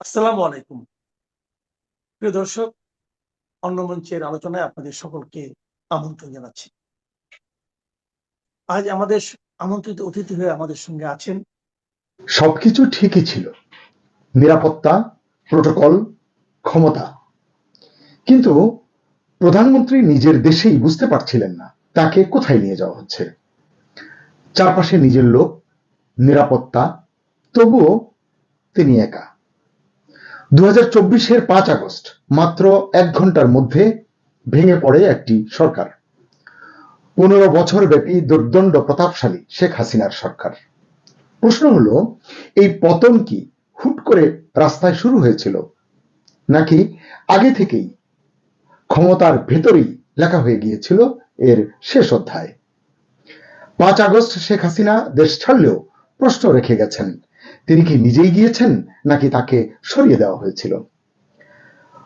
আসসালামু আলাইকুম। প্রিয় দর্শক, অন্য মঞ্চের আলোচনায় আপনাদের সকলকে আমন্ত্রণ জানাচ্ছি। আজ আমাদের আমন্ত্রিত অতিথি হয়ে আমাদের সঙ্গে আছেন সবকিছু ঠিকই ছিল, নিরাপত্তা, প্রোটোকল, ক্ষমতা। কিন্তু প্রধানমন্ত্রী নিজের দেশেই বুঝতে পারছিলেন না তাকে কোথায় নিয়ে যাওয়া হচ্ছে। চারপাশে নিজের লোক, নিরাপত্তা, তবুও তিনি একা। 2024-এর 5 আগস্ট মাত্র 1 ঘন্টার মধ্যে ভেঙে পড়ে একটি সরকার। 15 বছর ব্যাপী দুর্দণ্ড প্রতাপশালী শেখ হাসিনার সরকার। প্রশ্ন হলো, এই পতন কি হুট করে রাস্তায় শুরু হয়েছিল, নাকি আগে থেকেই ক্ষমতার ভেতরেই লেখা হয়ে গিয়েছিল এর শেষ অধ্যায়? 5 আগস্ট শেখ হাসিনা দেশ ছাড়লেও প্রশ্ন রেখে গেছেন, তিনি কি নিজেই গিয়েছেন নাকি তাকে সরিয়ে দেওয়া হয়েছিল?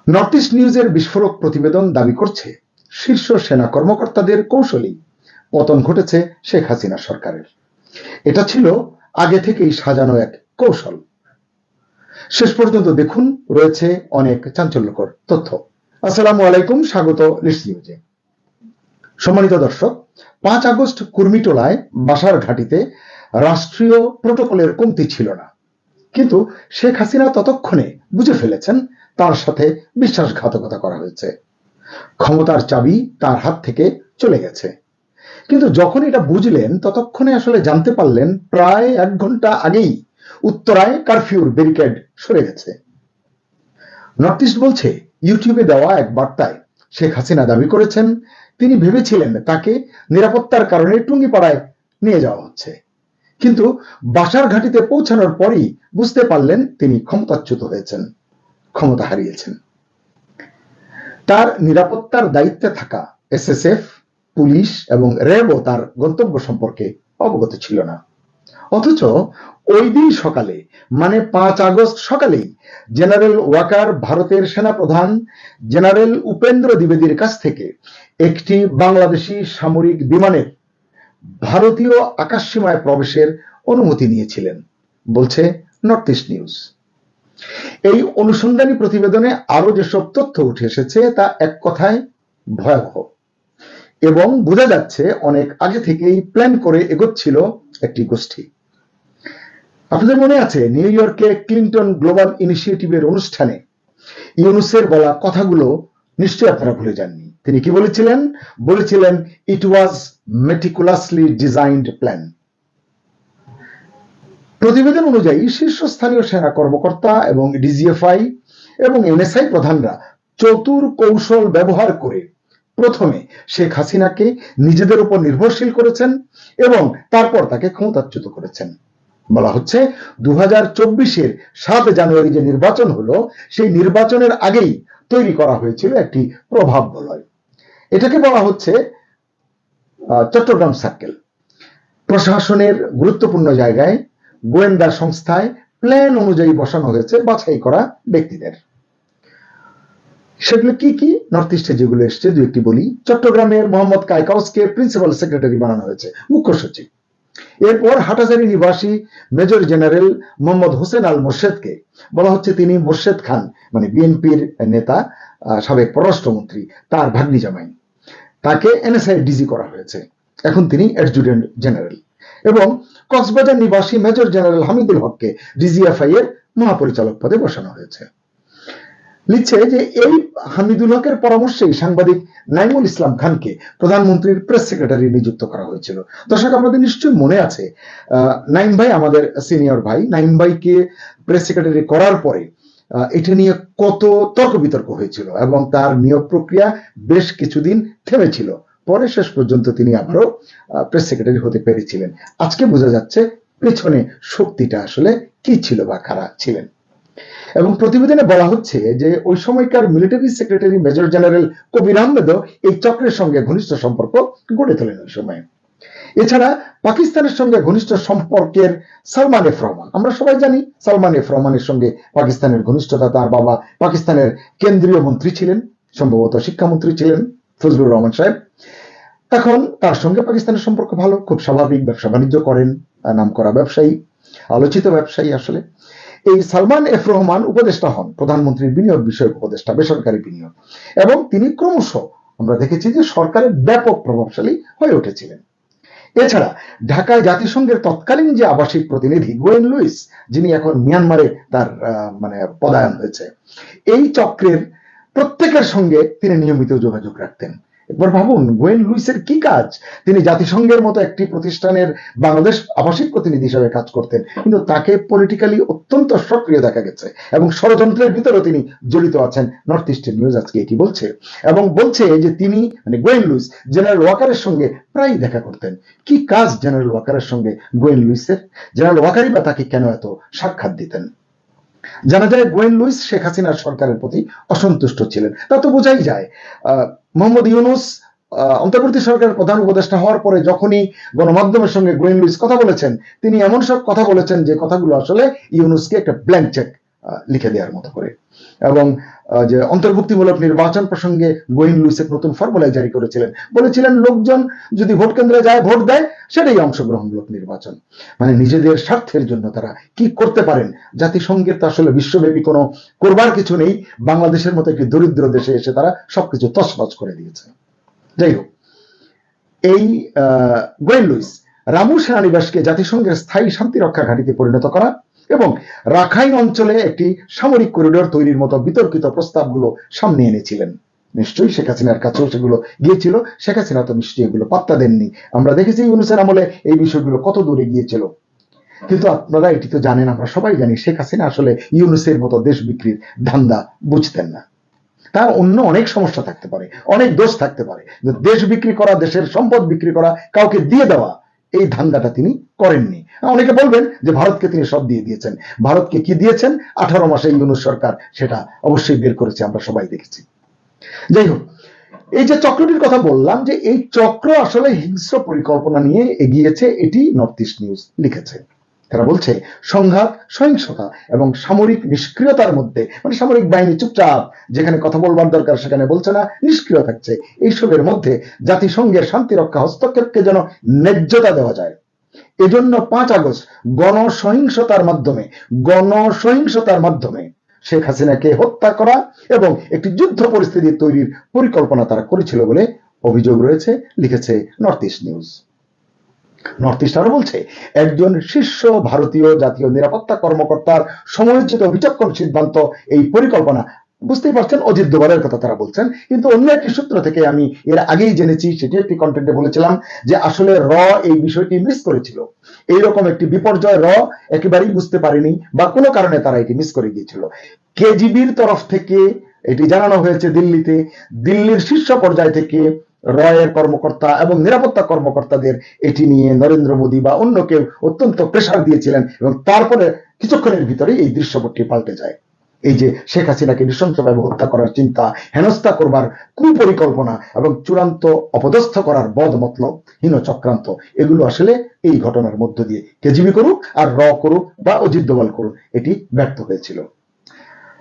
নর্থ ইস্ট নিউজের বিস্ফোরক প্রতিবেদন দাবি করছে, শীর্ষ সেনা কর্মকর্তাদের কৌশলেই পতন ঘটেছে শেখ হাসিনা সরকারের। এটা ছিল আগে থেকেই সাজানো এক কৌশল। শেষ পর্যন্ত দেখুন, রয়েছে অনেক চাঞ্চল্যকর তথ্য। আসসালামু আলাইকুম, স্বাগত লিস্ট নিউজে। সম্মানিত দর্শক, 5 আগস্ট কুর্মিটোলায় বাসার ঘাঁটিতে রাষ্ট্রীয় প্রোটোকলের কমতি ছিল না, কিন্তু শেখ হাসিনা ততক্ষণে বুঝে ফেলেছেন তার সাথে বিশ্বাসঘাতকতা করা হয়েছে। ক্ষমতার চাবি তার হাত থেকে চলে গেছে। কিন্তু যখন এটা বুঝলেন, ততক্ষণে আসলে জানতে পারলেন প্রায় 1 ঘন্টা আগেই উত্তরায় কারফিউর ব্যারিকেড সরে গেছে। নর্থ ইস্ট বলছে, ইউটিউবে দেওয়া এক বার্তায় শেখ হাসিনা দাবি করেছেন তিনি ভেবেছিলেন তাকে নিরাপত্তার কারণে টুঙ্গিপাড়ায় নিয়ে যাওয়া হচ্ছে, কিন্তু বাসার ঘাঁটিতে পৌঁছানোর পরই বুঝতে পারলেন তিনি ক্ষমতাচ্যুত হয়েছেন, ক্ষমতা হারিয়েছেন। তার নিরাপত্তার দায়িত্বে থাকা এসএসএফ, পুলিশ এবং র্যাবও তার গন্তব্য সম্পর্কে অবগত ছিল না। অথচ ওই দিন সকালে, মানে 5 আগস্ট সকালেই জেনারেল ওয়াকার ভারতের সেনাপ্রধান জেনারেল উপেন্দ্র দ্বিবেদীর কাছ থেকে একটি বাংলাদেশি সামরিক বিমানের ভারতীয় আকাশসীমায় প্রবেশের অনুমতি নিয়েছিলেন, বলছে নর্থ ইস্ট নিউজ। এই অনুসন্ধানী প্রতিবেদনে আরো যেসব তথ্য উঠে এসেছে তা এক কথায় ভয়াবহ, এবং বোঝা যাচ্ছে অনেক আগে থেকেই প্ল্যান করে এগোচ্ছিল একটি গোষ্ঠী। আপনাদের মনে আছে, নিউ ইয়র্কে ক্লিন্টন গ্লোবাল ইনিশিয়েটিভের অনুষ্ঠানে ইউনুসের বলা কথাগুলো নিশ্চয়ই আপনারা ভুলে যাননি। তিনি কি বলেছিলেন, ইট ওয়াজ মেটিকুলাসলি ডিজাইনড প্ল্যান। প্রতিবেদন অনুযায়ী শীর্ষস্থানীয় সেনা কর্মকর্তা এবং ডিজিএফআই এবং এনএসআই প্রধানরা চতুর কৌশল ব্যবহার করে প্রথমে শেখ হাসিনাকে নিজেদের উপর নির্ভরশীল করেছেন এবং তারপর তাকে ক্ষমতাচ্যুত করেছেন। বলা হচ্ছে 2024-এর 7 জানুয়ারি যে নির্বাচন হলো, সেই নির্বাচনের আগেই তৈরি করা হয়েছিল একটি প্রভাব বলয়। এটাকে বলা হচ্ছে চট্টগ্রাম সার্কেল। প্রশাসনের গুরুত্বপূর্ণ জায়গায় গোয়েন্দা সংস্থায় প্ল্যান অনুযায়ী বসানো হয়েছে বাছাই করা ব্যক্তিদের। সেগুলো কি কি? নর্থ ইস্টে যেগুলো এসছে দু একটি বলি। চট্টগ্রামের মোহাম্মদ কায়কাউসকে প্রিন্সিপাল সেক্রেটারি বানানো হয়েছে, মুখ্য সচিব। এরপর হাটাজারি নিবাসী মেজর জেনারেল মোহাম্মদ হোসেন আল মোর্শেদকে বলা হচ্ছে তিনি মোর্শেদ খান, মানে বিএনপির নেতা, সাবেক পররাষ্ট্রমন্ত্রী, তার ভাগ্নি জামাই, তাকে এনএসআই ডিজি করা হয়েছে। এখন তিনি অ্যাডজুটেন্ট জেনারেল। এবং কক্সবাজার নিবাসী মেজর জেনারেল হামিদুল হককে ডিজিএফআই এর মহাপরিচালক পদে বসানো হয়েছে। লিখছে যে এই হামিদুল হকের পরামর্শেই সাংবাদিক নাইমুল ইসলাম খানকে প্রধানমন্ত্রীর প্রেস সেক্রেটারি নিযুক্ত করা হয়েছিল। দর্শক, আপনাদের নিশ্চয়ই মনে আছে, নাইম ভাই আমাদের সিনিয়র ভাই, নাইম ভাইকে প্রেস সেক্রেটারি করার পরে এটা নিয়ে কত তর্ক বিতর্ক হয়েছিল এবং তার নিয়োগ প্রক্রিয়া বেশ কিছুদিন থেমেছিল। পরে শেষ পর্যন্ত তিনি আবারও প্রেস সেক্রেটারি হতে পেরেছিলেন। আজকে বোঝা যাচ্ছে পেছনে শক্তিটা আসলে কি ছিল বা কারা ছিলেন। এবং প্রতিবেদনে বলা হচ্ছে যে ওই সময়কার মিলিটারি সেক্রেটারি মেজর জেনারেল কবির আহমেদও এই চক্রের সঙ্গে ঘনিষ্ঠ সম্পর্ক গড়ে তোলেন ওই সময়। এছাড়া পাকিস্তানের সঙ্গে ঘনিষ্ঠ সম্পর্কের সালমান এফ রহমান, আমরা সবাই জানি সালমান এফ রহমানের সঙ্গে পাকিস্তানের ঘনিষ্ঠতা। তার বাবা পাকিস্তানের কেন্দ্রীয় মন্ত্রী ছিলেন, সম্ভবত শিক্ষামন্ত্রী ছিলেন ফজলুর রহমান সাহেব। এখন তার সঙ্গে পাকিস্তানের সম্পর্ক ভালো, খুব স্বাভাবিক, ব্যবসা বাণিজ্য করেন, নামকরা ব্যবসায়ী, আলোচিত ব্যবসায়ী আসলে। এই সালমান এফ রহমান উপদেষ্টা হন প্রধানমন্ত্রীর বিনিয়োগ বিষয়ক উপদেষ্টা, বেসরকারি বিনিয়োগ, এবং তিনি ক্রমশ আমরা দেখেছি যে সরকারের ব্যাপক প্রভাবশালী হয়ে উঠেছিলেন। এছাড়া ঢাকায় জাতিসংঘের তৎকালীন যে আবাসিক প্রতিনিধি গোয়েন লুইস, যিনি এখন মিয়ানমারে তার পদায়ন হয়েছে, এই চক্রের প্রত্যেকের সঙ্গে তিনি নিয়মিত যোগাযোগ রাখতেন। একবার ভাবুন, গোয়েন লুইসের কি কাজ, তিনি জাতিসংঘের মতো একটি প্রতিষ্ঠানের বাংলাদেশ আবাসিক প্রতিনিধি হিসেবে কাজ করতেন, কিন্তু তাকে পলিটিক্যালি অত্যন্ত সক্রিয় দেখা গেছে এবং ষড়যন্ত্রের ভিতরেও তিনি জড়িত আছেন। নর্থ ইস্টার্ন নিউজ আজকে এটি বলছে, এবং বলছে যে তিনি গোয়েন লুইস জেনারেল ওয়াকারের সঙ্গে প্রায় দেখা করতেন। কি কাজ জেনারেল ওয়াকারের সঙ্গে গোয়েন লুইসের? জেনারেল ওয়াকারই বা তাকে কেন এত সাক্ষাৎ দিতেন? জানা যায় গোয়েন লুইস শেখ হাসিনার সরকারের প্রতি অসন্তুষ্ট ছিলেন, তা তো বোঝাই যায়। মোহাম্মদ ইউনূস অন্তর্বর্তী সরকারের প্রধান উপদেষ্টা হওয়ার পরে যখনই গণমাধ্যমের সঙ্গে গোয়েন লুইস কথা বলেছেন, তিনি এমন সব কথা বলেছেন যে কথাগুলো আসলে ইউনূসকে একটা ব্ল্যাঙ্ক চেক লিখে দেওয়ার মতো করে। এবং যে অন্তর্ভুক্তিমূলক নির্বাচন প্রসঙ্গে গোয়েন লুইস এক নতুন ফর্মুলা জারি করেছিলেন, বলেছিলেন লোকজন যদি ভোট কেন্দ্রে যায় ভোট দেয়, সেটাই অংশগ্রহণমূলক নির্বাচন। মানে নিজেদের স্বার্থের জন্য তারা কি করতে পারেন, জাতিসংঘের তো আসলে বিশ্বব্যাপী কোনো করবার কিছু নেই, বাংলাদেশের মতো একটি দরিদ্র দেশে এসে তারা সবকিছু তছনছ করে দিয়েছে। যাই হোক, এই গোয়েন লুইস রামু সেনানিবাসকে জাতিসংঘের স্থায়ী শান্তিরক্ষা ঘাঁটিতে পরিণত করা এবং রাখাইন অঞ্চলে একটি সামরিক করিডোর তৈরির মতো বিতর্কিত প্রস্তাবগুলো সামনে এনেছিলেন। নিশ্চয়ই শেখ হাসিনার কাছেও সেগুলো গিয়েছিল, শেখ হাসিনা তো নিশ্চয়ই এগুলো পাত্তা দেননি। আমরা দেখেছি ইউনূসের আমলে এই বিষয়গুলো কত দূরে গিয়েছিল। কিন্তু আপনারা এটি তো জানেন, আমরা সবাই জানি, শেখ হাসিনা আসলে ইউনূসের মতো দেশ বিক্রির ধান্দা বুঝতেন না। তার অন্য অনেক সমস্যা থাকতে পারে, অনেক দোষ থাকতে পারে, দেশ বিক্রি করা, দেশের সম্পদ বিক্রি করা, কাউকে দিয়ে দেওয়া, এই ধান্দাটা তিনি করেননি। অনেকে বলবেন যে ভারতকে তিনি সব দিয়ে দিয়েছেন। ভারতকে কি দিয়েছেন? 18 মাসে ইউনূস সরকার সেটা অবশ্যই বের করেছে, আমরা সবাই দেখেছি। যাই হোক, এই যে চক্রটির কথা বললাম, যে এই চক্র আসলে হিংস্র পরিকল্পনা নিয়ে এগিয়েছে, এটি নর্থ ইস্ট নিউজ লিখেছে। তারা বলছে সংঘাত, সহিংসতা এবং সামরিক নিষ্ক্রিয়তার মধ্যে, মানে সামরিক বাহিনী চুপচাপ, যেখানে কথা বলবার দরকার সেখানে বলছে না, নিষ্ক্রিয় থাকছে, এইসবের মধ্যে জাতিসংঘের শান্তিরক্ষা হস্তক্ষেপকে যেন ন্যায্যতা দেওয়া যায়। এজন্য 5 আগস্ট গণসহিংসতার মাধ্যমে শেখ হাসিনাকে হত্যা করা এবং একটি যুদ্ধ পরিস্থিতি তৈরির পরিকল্পনা তারা করেছিল বলে অভিযোগ রয়েছে, লিখেছে north east news. North east আরো বলছে, একজন শীর্ষ ভারতীয় জাতীয় নিরাপত্তা কর্মকর্তার সময়োচিত বিচক্ষণ সিদ্ধান্ত এই পরিকল্পনা, বুঝতেই পারছেন অজিত দোভালের কথা তারা বলছেন, কিন্তু অন্য একটি সূত্র থেকে আমি এর আগেই জেনেছি, সেটি একটি কন্টেন্টে বলেছিলাম যে আসলে র এই বিষয়টি মিস করেছিল। এইরকম একটি বিপর্যয় র একেবারেই বুঝতে পারেনি, বা কোনো কারণে তারা এটি মিস করে গিয়েছিল। কেজিবির তরফ থেকে এটি জানানো হয়েছে দিল্লিতে, দিল্লির শীর্ষ পর্যায় থেকে রয়ের কর্মকর্তা এবং নিরাপত্তা কর্মকর্তাদের এটি নিয়ে নরেন্দ্র মোদী বা অন্য কেউ অত্যন্ত প্রেসার দিয়েছিলেন, এবং তারপরে কিছুক্ষণের ভিতরে এই দৃশ্যপটটি পাল্টে যায়। এই যে শেখ হাসিনাকে নৃশংসভাবে হত্যা করার চিন্তা, হেনস্থা করবার কুপরিকল্পনা এবং চূড়ান্ত অপদস্থ করার বদ মতলব হীন চক্রান্ত, এগুলো আসলে এই ঘটনার মধ্য দিয়ে কেজিবি করুক আর র করুক বা অজিত দোভাল করুক, এটি ব্যর্থ হয়েছিল।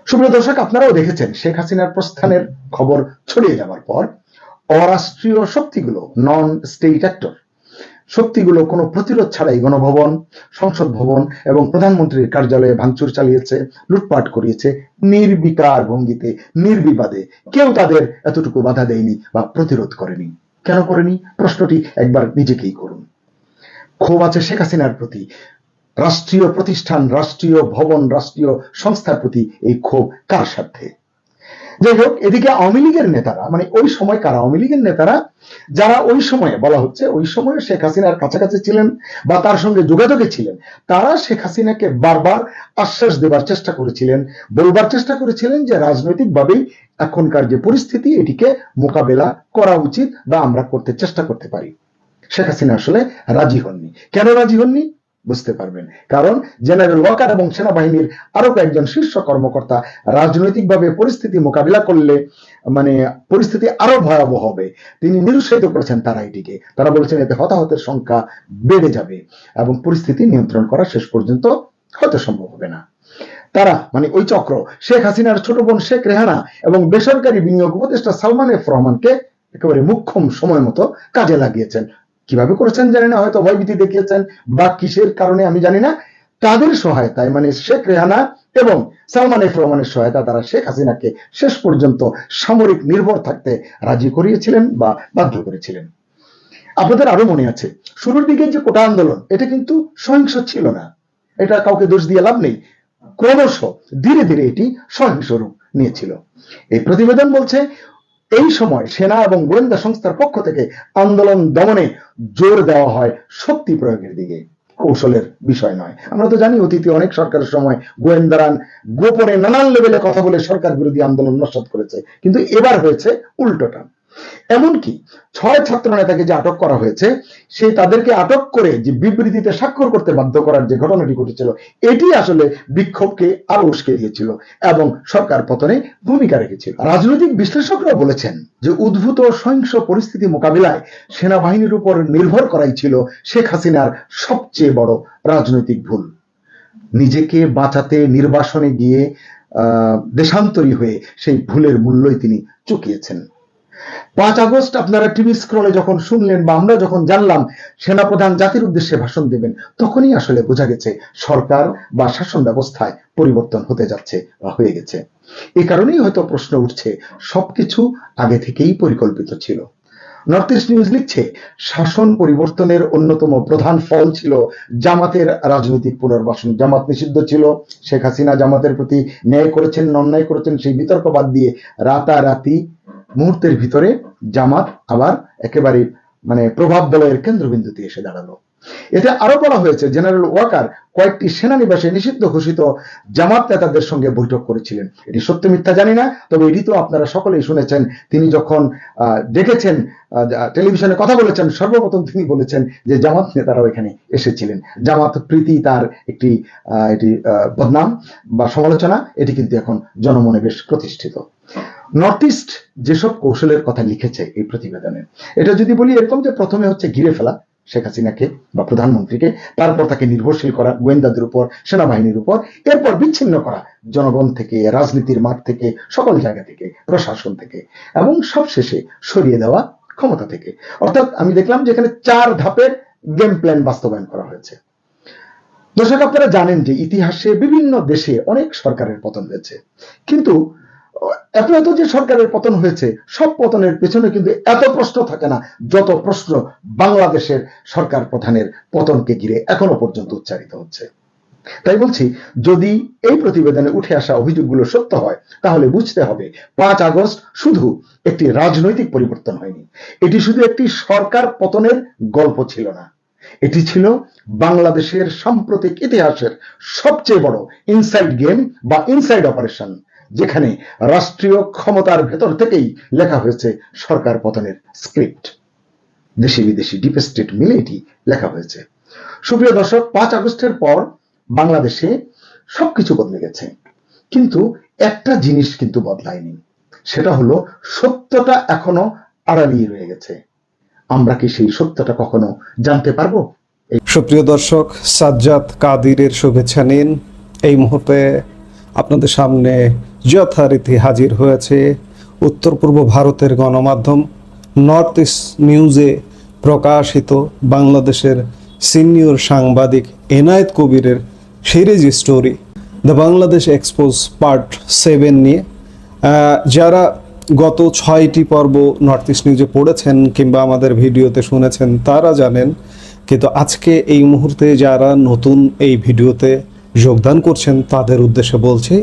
সুপ্রিয় দর্শক, আপনারাও দেখেছেন শেখ হাসিনার প্রস্থানের খবর ছড়িয়ে যাওয়ার পর অরাষ্ট্রীয় শক্তিগুলো, নন স্টেট অ্যাক্টর শক্তিগুলো কোনো প্রতিরোধ ছাড়াই গণভবন, সংসদ ভবন এবং প্রধানমন্ত্রীর কার্যালয়ে ভাঙচুর চালিয়েছে, লুটপাট করিয়েছে, নির্বিকার ভঙ্গিতে, নির্বিবাদে। কেউ তাদের এতটুকু বাধা দেয়নি বা প্রতিরোধ করেনি। কেন করেনি? প্রশ্নটি একবার নিজেকেই করুন। ক্ষোভ আছে শেখ হাসিনার প্রতি, রাষ্ট্রীয় প্রতিষ্ঠান, রাষ্ট্রীয় ভবন, রাষ্ট্রীয় সংস্থার প্রতি এই ক্ষোভ কার স্বার্থে? যাই হোক, এদিকে আওয়ামী লীগের নেতারা, মানে ওই সময় কারা, আওয়ামী লীগের নেতারা যারা ওই সময়ে বলা হচ্ছে ওই সময়ে শেখ হাসিনার কাছাকাছি ছিলেন বা তার সঙ্গে যোগাযোগে ছিলেন, তারা শেখ হাসিনাকে বারবার আশ্বাস দেবার চেষ্টা করেছিলেন, বলবার চেষ্টা করেছিলেন যে রাজনৈতিকভাবেই এখনকার যে পরিস্থিতি, এটিকে মোকাবেলা করা উচিত বা আমরা করতে চেষ্টা করতে পারি। শেখ হাসিনা আসলে রাজি হননি। কেন রাজি হননি? বুঝতে পারবেন, কারণ জেনারেল ওয়াকার এবং সেনাবাহিনীর আরো কয়েকজন শীর্ষ কর্মকর্তা রাজনৈতিকভাবে পরিস্থিতি মোকাবিলা করলে মানে পরিস্থিতি আরো ভয়াবহ হবে, তিনি নিরুৎসাহিত করেছেন তারা এটিকে। তারা বলেছেন এতে হতাহতের সংখ্যা বেড়ে যাবে এবং পরিস্থিতি নিয়ন্ত্রণ করা শেষ পর্যন্ত হয়তো সম্ভব হবে না। তারা মানে ওই চক্র শেখ হাসিনার ছোট বোন শেখ রেহানা এবং বেসরকারি বিনিয়োগ উপদেষ্টা সালমান এফ রহমানকে একেবারে মুখ্যম সময় মতো কাজে লাগিয়েছেন। কিভাবে করেছেন জানি না, হয়তো ভয়ভীতি দেখিয়েছেন বা কিসের কারণে আমি জানি না, তাদের সহায়তায় মানে শেখ রেহানা এবং সালমান এফ রহমানের সহায়তা তারা শেখ হাসিনাকে শেষ পর্যন্ত সামরিক নির্ভর থাকতে রাজি করিয়েছিলেন বা বাধ্য করেছিলেন। আপনাদের আরো মনে আছে শুরুর দিকে যে কোটা আন্দোলন এটা কিন্তু সহিংস ছিল না, এটা কাউকে দোষ দিয়ে লাভ নেই। ক্রমশ ধীরে ধীরে এটি সহিংস রূপ নিয়েছিল। এই প্রতিবেদন বলছে এই সময় সেনা এবং গোয়েন্দা সংস্থার পক্ষ থেকে আন্দোলন দমনে জোর দেওয়া হয় শক্তি প্রয়োগের দিকে, কৌশলের বিষয় নয়। আমরা তো জানি অতীতে অনেক সরকারের সময় গোয়েন্দারা গোপনে নানান লেভেলে কথা বলে সরকার বিরোধী আন্দোলন নস্যাৎ করেছে, কিন্তু এবার হয়েছে উল্টোটা। এমনকি 6 ছাত্র নেতাকে যে আটক করা হয়েছে সে তাদেরকে আটক করে যে বিবৃতিতে স্বাক্ষর করতে বাধ্য করার যে ঘটনাটি ঘটেছিল এটি আসলে বিক্ষোভকে আরো উস্কে দিয়েছিল এবং সরকার পতনে ভূমিকা রেখেছিল। রাজনৈতিক বিশ্লেষকরা বলেছেন যে উদ্ভূত সহিংস পরিস্থিতি মোকাবিলায় সেনাবাহিনীর উপর নির্ভর করাই ছিল শেখ হাসিনার সবচেয়ে বড় রাজনৈতিক ভুল। নিজেকে বাঁচাতে নির্বাসনে গিয়ে দেশান্তরী হয়ে সেই ভুলের মূল্যই তিনি চুকিয়েছেন। 5 আগস্ট আপনারা টিভি স্ক্রলে যখন শুনলেন বা আমরা যখন জানলাম সেনাপ্রধান জাতির উদ্দেশ্যে ভাষণ দেবেন, তখনই আসলে বোঝা গেছে সরকার বা শাসন ব্যবস্থায় পরিবর্তন হতে যাচ্ছে বা হয়ে গেছে। এই কারণেই হয়তো প্রশ্ন উঠছে সবকিছু আগে থেকেই পরিকল্পিত ছিল। নর্থ ইস্ট নিউজ লিখছে শাসন পরিবর্তনের অন্যতম প্রধান ফল ছিল জামাতের রাজনৈতিক পুনর্বাসন। জামাত নিষিদ্ধ ছিল, শেখ হাসিনা জামাতের প্রতি ন্যায় করেছেন না অন্যায় করেছেন সেই বিতর্ক বাদ দিয়ে রাতারাতি মুহূর্তের ভিতরে জামাত আবার একেবারে মানে প্রভাব বলয়ের কেন্দ্রবিন্দুতে এসে দাঁড়ালো। এতে আরো বলা হয়েছে জেনারেল ওয়াকার কয়েকটি সেনানিবাসে নিষিদ্ধ ঘোষিত জামাত নেতাদের সঙ্গে বৈঠক করেছিলেন। এটি সত্য মিথ্যা জানি না, তবে এটি তো আপনারা সকলেই শুনেছেন। তিনি যখন দেখেছেন টেলিভিশনে কথা বলেছেন, সর্বপ্রথম তিনি বলেছেন যে জামাত নেতারাও এখানে এসেছিলেন। জামাত প্রীতি তার একটি এটি বদনাম বা সমালোচনা, এটি কিন্তু এখন জনমনে বেশ প্রতিষ্ঠিত। নর্থ ইস্ট যেসব কৌশলের কথা লিখেছে এই প্রতিবেদনে, এটা যদি বলি এরকম যে প্রথমে হচ্ছে ঘিরে ফেলা শেখ হাসিনাকে বা প্রধানমন্ত্রীকে, তারপর তাকে নির্ভরশীল করা গোয়েন্দাদের উপর, সেনাবাহিনীর উপর, এরপর বিচ্ছিন্ন করা জনগণ থেকে, রাজনীতির মাঠ থেকে, সকল জায়গা থেকে, প্রশাসন থেকে, এবং সবশেষে সরিয়ে দেওয়া ক্ষমতা থেকে। অর্থাৎ আমি দেখলাম যে এখানে 4 ধাপের গেম প্ল্যান বাস্তবায়ন করা হয়েছে। দর্শক আপনারা জানেন যে ইতিহাসে বিভিন্ন দেশে অনেক সরকারের পতন হয়েছে, কিন্তু এত এত যে সরকারের পতন হয়েছে সব পতনের পেছনে কিন্তু এত প্রশ্ন থাকে না যত প্রশ্ন বাংলাদেশের সরকার প্রধানের পতনকে ঘিরে এখনো পর্যন্ত উচ্চারিত হচ্ছে। তাই বলছি, যদি এই প্রতিবেদনে উঠে আসা অভিযোগগুলো সত্য হয় তাহলে বুঝতে হবে 5 আগস্ট শুধু একটি রাজনৈতিক পরিবর্তন হয়নি, এটি শুধু একটি সরকার পতনের গল্প ছিল না, এটি ছিল বাংলাদেশের সাম্প্রতিক ইতিহাসের সবচেয়ে বড় ইনসাইড গেম বা ইনসাইড অপারেশন, যেখানে রাষ্ট্রীয় ক্ষমতার ভেতর থেকেই লেখা হয়েছে সরকার পতনের স্ক্রিপ্ট। দেশি বিদেশি ডিপ স্টেট মিলে এটি লেখা হয়েছে। সুপ্রিয় দর্শক, 5 আগস্টের পর বাংলাদেশে সবকিছু বদলে গেছে, কিন্তু একটা জিনিস কিন্তু বদলায়নি, সেটা হলো সত্যটা এখনো আড়ালিয়ে রয়ে গেছে। আমরা কি সেই সত্যটা কখনো জানতে পারবো? সুপ্রিয় দর্শক, সাজ্জাদ কাদিরের শুভেচ্ছা নিন। এই মুহূর্তে আপনাদের সামনে যথারীতি হাজির হয়েছে উত্তর পূর্ব ভারতের গণমাধ্যম নর্থ ইস্ট নিউজে প্রকাশিত বাংলাদেশের সিনিয়র সাংবাদিক এনায়েত কবিরের series story the Bangladesh expose part 7 নিয়ে। যারা গত 6টি পর্ব নর্থ ইস্ট নিউজে পড়েছেন কিংবা আমাদের ভিডিওতে শুনেছেন তারা জানেন, কিন্তু আজকে এই মুহূর্তে যারা নতুন এই ভিডিওতে যোগদান করছেন তাদের উদ্দেশ্যে বলছি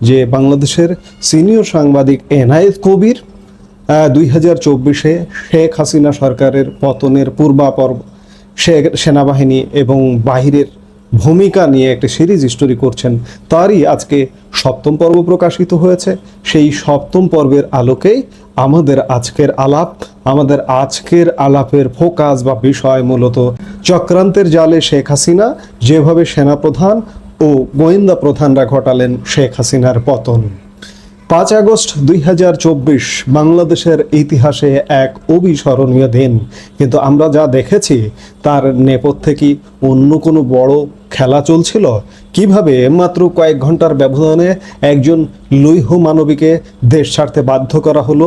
যে বাংলাদেশের সিনিয়র সাংবাদিক এনায়েত কবির 2024-এ শেখ হাসিনা সরকারের পতনের পূর্বাপর সেনাবাহিনী এবং বাহিরের ভূমিকা নিয়ে একটা সিরিজ স্টোরি করছেন। তারই আজকে 7ম পর্ব প্রকাশিত হয়েছে। সেই 7ম পর্বের আলোকেই আমাদের আজকের আলাপের ফোকাস বা বিষয় মূলত চক্রান্তের জালে শেখ হাসিনা যেভাবে সেনাপ্রধান ও গোয়েন্দা প্রধানরা ঘটালেন শেখ হাসিনার পতন। 5 আগস্ট 2024 বাংলাদেশের ইতিহাসে এক অবিস্মরণীয় দিন, কিন্তু আমরা যা দেখেছি তার নেপথ্যে কি অন্য কোনো বড় খেলা চলছিল? কিভাবে মাত্র কয়েক ঘন্টার ব্যবধানে একজন লৌহ মানবীকে দেশ ছাড়তে বাধ্য করা হলো?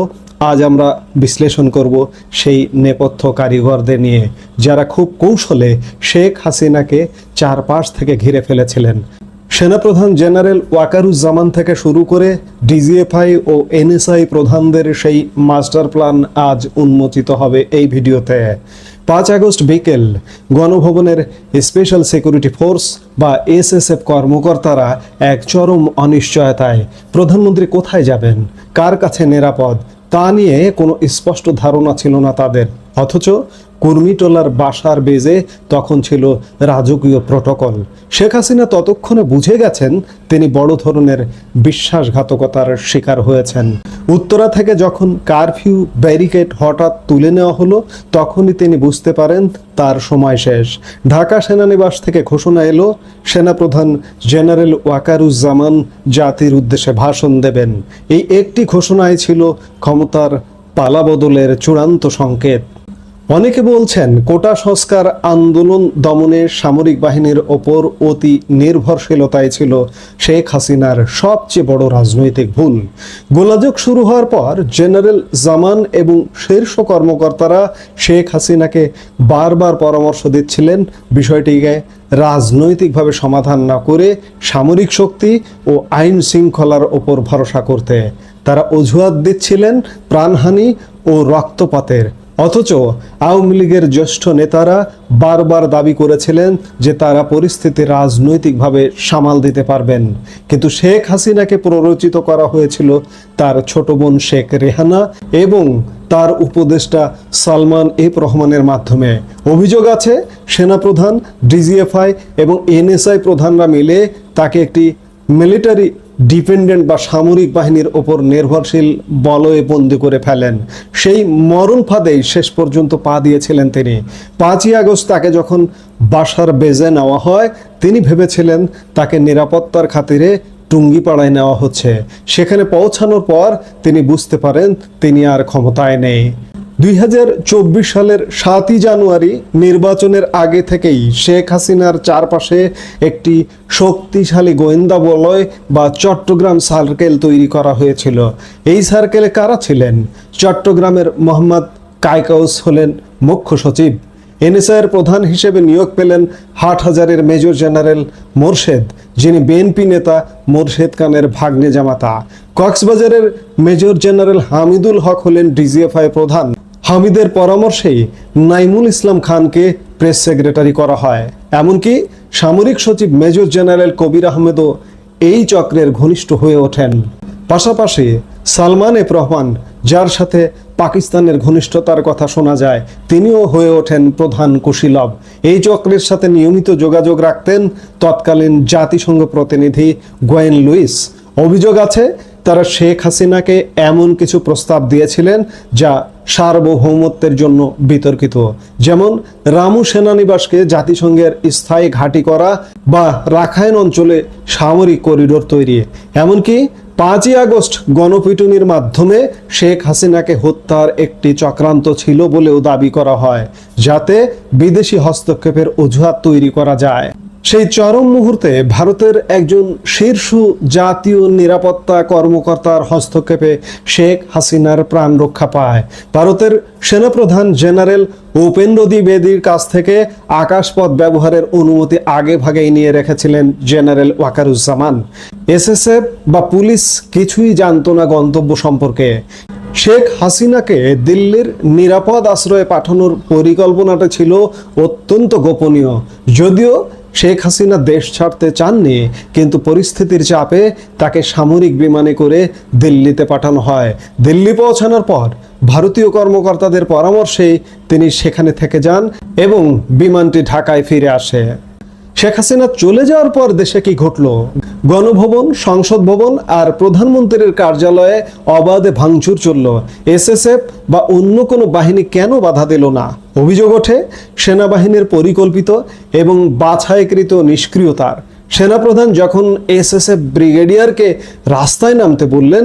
আজ আমরা বিশ্লেষণ করব সেই নেপথ্য কারিগরদের নিয়ে, যারা খুব কৌশলে শেখ হাসিনাকে চারপাশ থেকে ঘিরে ফেলেছিলেন। সেনাপ্রধান জেনারেল ওয়াকারুজ্জামান থেকে শুরু করে ডিজিএফআই ও এনএসআই প্রধানদের সেই মাস্টার প্ল্যান আজ উন্মোচিত হবে এই ভিডিওতে। 5 আগস্ট বিকেল গণভবনের স্পেশাল সিকিউরিটি ফোর্স বা এসএসএফ কর্মকর্তারা এক চরম অনিশ্চয়তায়। প্রধানমন্ত্রী কোথায় যাবেন, কার কাছে নিরাপদ, তা নিয়ে কোনো স্পষ্ট ধারণা ছিল না তাদের। অথচ কুর্মিটোলার বাসার বেজে তখন ছিল রাজকীয় প্রটোকল। শেখ হাসিনা ততক্ষণে বুঝে গেছেন তিনি বড় ধরনের বিশ্বাসঘাতকতার শিকার হয়েছেন। উত্তরা থেকে যখন কারফিউ ব্যারিকেড হঠাৎ তুলে নেওয়া হলো, তখনই তিনি বুঝতে পারেন তার সময় শেষ। ঢাকা সেনানিবাস থেকে ঘোষণা এলো, সেনাপ্রধান জেনারেল ওয়াকারুজ্জামান জাতির উদ্দেশ্যে ভাষণ দেবেন। এই একটি ঘোষণাই ছিল ক্ষমতার পালাবদলের চূড়ান্ত সংকেত। অনেকে বলছেন কোটা সংস্কার আন্দোলন দমনে সামরিক বাহিনীর ওপর অতি নির্ভরশীলতাই ছিল শেখ হাসিনার সবচেয়ে বড় রাজনৈতিক ভুল। গোলাযোগ শুরু হওয়ার পর জেনারেল জামান এবং শীর্ষ কর্মকর্তারা শেখ হাসিনাকে বারবার পরামর্শ দিচ্ছিলেন বিষয়টিকে রাজনৈতিকভাবে সমাধান না করে সামরিক শক্তি ও আইন শৃঙ্খলার ওপর ভরসা করতে। তারা অজুহাত দিচ্ছিলেন প্রাণহানি ও রক্তপাতের। অথচ আওয়ামী লীগের জ্যেষ্ঠ নেতারা বারবার দাবি করেছিলেন যে তারা পরিস্থিতি রাজনৈতিকভাবে সামাল দিতে পারবেন। কিন্তু শেখ হাসিনাকে প্ররোচিত করা হয়েছিল তার ছোট বোন শেখ রেহানা এবং তার উপদেষ্টা সালমান এফ রহমানের মাধ্যমে। অভিযোগ আছে সেনাপ্রধান, ডিজিএফআই এবং এনএসআই প্রধানরা মিলে তাকে একটি মিলিটারি ডিপেন্ডেন্ট বা সামরিক বাহিনীর ওপর নির্ভরশীল বলয়ে বন্দি করে ফেলেন। সেই মরণ ফাঁদেই শেষ পর্যন্ত পা দিয়েছিলেন তিনি। 5ই আগস্ট তাকে যখন বাসার বেজে নেওয়া হয়, তিনি ভেবেছিলেন তাকে নিরাপত্তার খাতিরে টুঙ্গিপাড়ায় নেওয়া হচ্ছে। সেখানে পৌঁছানোর পর তিনি বুঝতে পারেন তিনি আর ক্ষমতায় নেই। 2024 সালের 7ই জানুয়ারি নির্বাচনের আগে থেকেই শেখ হাসিনার চারপাশে একটি শক্তিশালী গোয়েন্দা বলয় বা চট্টগ্রাম সার্কেল তৈরি করা হয়েছিল। এই সার্কেলে কারা ছিলেন? চট্টগ্রামের মোহাম্মদ কায়কাউস হলেন মুখ্য সচিব। এনএসআইয়ের প্রধান হিসেবে নিয়োগ পেলেন হাটহাজারের মেজর জেনারেল মোরশেদ, যিনি বিএনপি নেতা মোরশেদ খানের ভাগ্নে জামাতা। কক্সবাজারের মেজর জেনারেল হামিদুল হক হলেন ডিজিএফআই প্রধান। হামিদের পরামর্শেই নাইমুল ইসলাম খানকে প্রেস সেক্রেটারি করা হয়। এমনকি সামরিক সচিব মেজর জেনারেল কবির আহমেদও এই চক্রের ঘনিষ্ঠ হয়ে ওঠেন। পাশাপাশি সালমান এফ রহমান, যার সাথে পাকিস্তানের ঘনিষ্ঠতার কথা শোনা যায়, তিনিও হয়ে ওঠেন প্রধান কুশীলব। এই চক্রের সাথে নিয়মিত যোগাযোগ রাখতেন তৎকালীন জাতিসংঘ প্রতিনিধি গোয়েন লুইস। অভিযোগ আছে তারা শেখ হাসিনাকে এমন কিছু প্রস্তাব দিয়েছিলেন যা সার্বভৌমত্বের জন্য বিতর্কিত, যেমন রামু সেনানিবাসকে জাতিসংঘের স্থায়ী ঘাঁটি করা বা রাখাইন অঞ্চলে সামরিক করিডোর তৈরি। এমনকি 5ই আগস্ট গণপিটুনির মাধ্যমে শেখ হাসিনাকে হত্যার একটি চক্রান্ত ছিল বলেও দাবি করা হয়, যাতে বিদেশি হস্তক্ষেপের অজুহাত তৈরি করা যায়। সেই চরম মুহূর্তে ভারতের একজন শীর্ষ জাতীয় নিরাপত্তা কর্মকর্তার হস্তক্ষেপে শেখ হাসিনার প্রাণ রক্ষা পায়। ভারতের সেনাপ্রধান জেনারেল উপেন্দ্র দ্বিবেদীর কাছ থেকে আকাশপথ ব্যবহারের অনুমতি আগে ভাগেই নিয়ে রেখেছিলেন জেনারেল ওয়াকারুজ্জামান। এসএসএফ বা পুলিশ কিছুই জানত না গন্তব্য সম্পর্কে। শেখ হাসিনাকে দিল্লির নিরাপদ আশ্রয়ে পাঠানোর পরিকল্পনাটা ছিল অত্যন্ত গোপনীয়। যদিও শেখ হাসিনা দেশ ছাড়তে চাননি, কিন্তু পরিস্থিতির চাপে তাকে সামরিক বিমানে করে দিল্লিতে পাঠানো হয়। দিল্লি পৌঁছানোর পর ভারতীয় কর্মকর্তাদের পরামর্শেই তিনি সেখানে থেকে যান এবং বিমানটি ঢাকায় ফিরে আসে। শেখ হাসিনা চলে যাওয়ার পর দেশে কি ঘটল? গণভবন, সংসদ ভবন আর প্রধানমন্ত্রীর কার্যালয়ে অবাধে ভাঙচুর চলল। এসএসএফ বা অন্য কোনো বাহিনী কেন বাধা দিল না? অভিযোগ ওঠে সেনাবাহিনীর পরিকল্পিত এবং বাছাইকৃত নিষ্ক্রিয়তার। সেনাপ্রধান যখন এসএসএফ ব্রিগেডিয়ারকে রাস্তায় নামতে বললেন,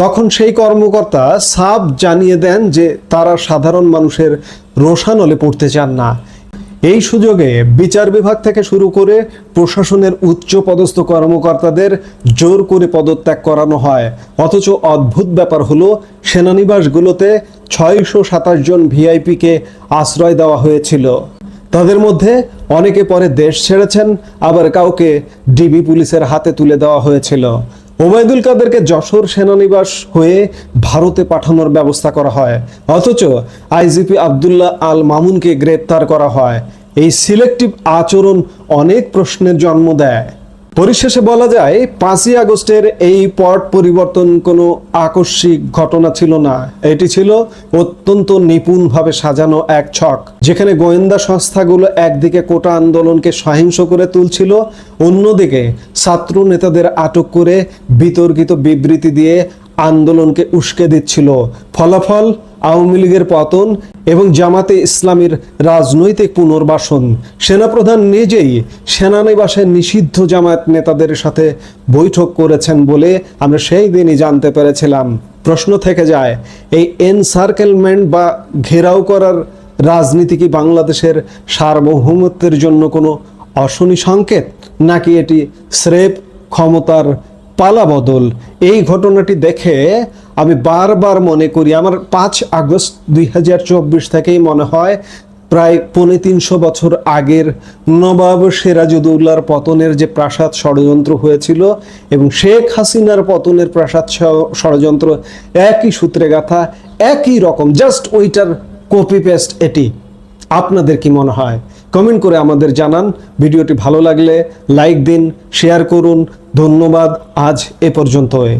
তখন সেই কর্মকর্তা সাফ জানিয়ে দেন যে তারা সাধারণ মানুষের রোষানলে পড়তে চান না। এই সুযোগে বিচার বিভাগ থেকে শুরু করে প্রশাসনের উচ্চ পদস্থ কর্মকর্তাদের জোর করে পদত্যাগ করানো হয়। অথচ অদ্ভুত ব্যাপার হলো সেনানিবাসগুলোতে 627 জন ভিআইপিকে আশ্রয় দেওয়া হয়েছিল। তাদের মধ্যে অনেকে পরে দেশ ছেড়েছেন, আবার কাউকে ডিবি পুলিশের হাতে তুলে দেওয়া হয়েছিল। ওবায়দুল কাদেরকে যশোর সেনানিবাস হয়ে ভারতে পাঠানোর ব্যবস্থা করা হয়, অথচ আইজিপি আব্দুল্লাহ আল মামুনকে গ্রেপ্তার করা হয়। এই সিলেক্টিভ আচরণ অনেক প্রশ্নের জন্ম দেয়। পরিশেষে বলা যায় 5ই আগস্টের এই পট পরিবর্তন কোনো আকস্মিক ঘটনা ছিল না, এটি ছিল অত্যন্ত নিপুণভাবে সাজানো এক ছক, যেখানে গোয়েন্দা সংস্থাগুলো একদিকে কোটা আন্দোলনকে সহিংস করে তুলছিল, অন্যদিকে ছাত্র নেতাদের আটক করে বিতর্কিত বিবৃতি দিয়ে আন্দোলনকে উস্কে দিচ্ছিল। ফলাফল আওয়ামী লীগের পতন এবং জামাতে ইসলামীর রাজনৈতিক পুনর্বাসন। সেনাপ্রধান নিজেই সেনানিবাসে নিষিদ্ধ জামায়াত নেতাদের সাথে বৈঠক করেছেন বলে আমরা সেই দিনই জানতে পেরেছিলাম। প্রশ্ন থেকে যায়, এই এনসার্কেলমেন্ট বা ঘেরাও করার রাজনীতি কি বাংলাদেশের সার্বভৌমত্বের জন্য কোনো অশনি সংকেত, নাকি এটি স্রেফ ক্ষমতার পালাবদল? এই ঘটনাটি দেখে আমি বারবার মনে করি, আমার 5 আগস্ট 2024 থেকেই মনে হয় প্রায় 350 বছর আগের নবাব সিরাজউদ্দৌলার পতনের যে প্রাসাদ ষড়যন্ত্র হয়েছিল এবং শেখ হাসিনার পতনের প্রাসাদ ষড়যন্ত্র একই সূত্রে গাথা, একই রকম, জাস্ট ওইটার কপি পেস্ট এটি। আপনাদের কি মনে হয়? কমেন্ট করে আমাদের জানান। ভিডিওটি ভালো লাগলে লাইক দিন, শেয়ার করুন। ধন্যবাদ। আজ এ পর্যন্তই।